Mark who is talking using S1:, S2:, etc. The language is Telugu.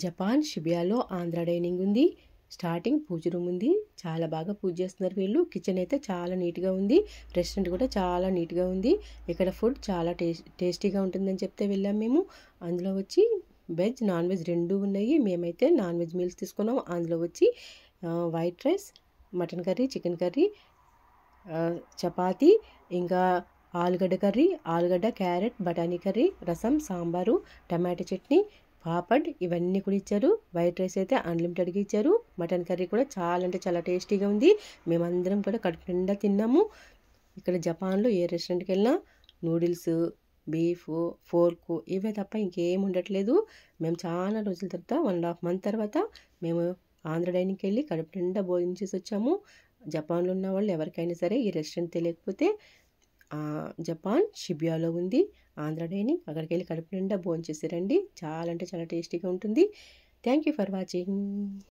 S1: జపాన్ షిబియాలో ఆంధ్ర డైనింగ్ ఉంది. స్టార్టింగ్ పూజ రూమ్ ఉంది. చాలా బాగా పూజ చేస్తున్నారు వీళ్ళు. కిచెన్ అయితే చాలా నీట్గా ఉంది. రెస్టారెంట్ కూడా చాలా నీట్గా ఉంది. ఇక్కడ ఫుడ్ చాలా టేస్టీగా ఉంటుందని చెప్తే వెళ్ళాం మేము. అందులో వచ్చి వెజ్ నాన్ వెజ్ రెండు ఉన్నాయి. మేమైతే నాన్ వెజ్ మీల్స్ తీసుకున్నాం. అందులో వచ్చి white rice, mutton curry, chicken curry, chapati, ఇంకా ఆలుగడ్డ కర్రీ, ఆలుగడ్డ, క్యారెట్, బఠానీ కర్రీ, రసం, సాంబారు, టమాటో చట్నీ, పాపడ్ ఇవన్నీ కూడా ఇచ్చారు. వైట్ రైస్ అయితే అన్లిమిటెడ్గా ఇచ్చారు. మటన్ కర్రీ కూడా చాలా అంటే చాలా టేస్టీగా ఉంది. మేమందరం కూడా కడుపు నిండా తిన్నాము. ఇక్కడ జపాన్లో ఏ రెస్టారెంట్కి వెళ్ళినా నూడిల్స్, బీఫ్, ఫోర్కు ఇవే తప్ప ఇంకేం ఉండట్లేదు. మేము చాలా రోజుల తర్వాత 1.5 month తర్వాత మేము ఆంధ్ర డైనింగ్కి వెళ్ళి కడుపు నిండా భోజనం చేసి వచ్చాము. జపాన్లో ఉన్న వాళ్ళు ఎవరికైనా సరే ఈ రెస్టారెంట్ తెలియకపోతే జపాన్ షిబియాలో ఉంది ఆంధ్ర డైనింగ్. అక్కడికి వెళ్ళి కడుపు నిండా భోజనం చేసి రండి. చాలా అంటే చాలా టేస్టీగా ఉంటుంది. Thank you for watching.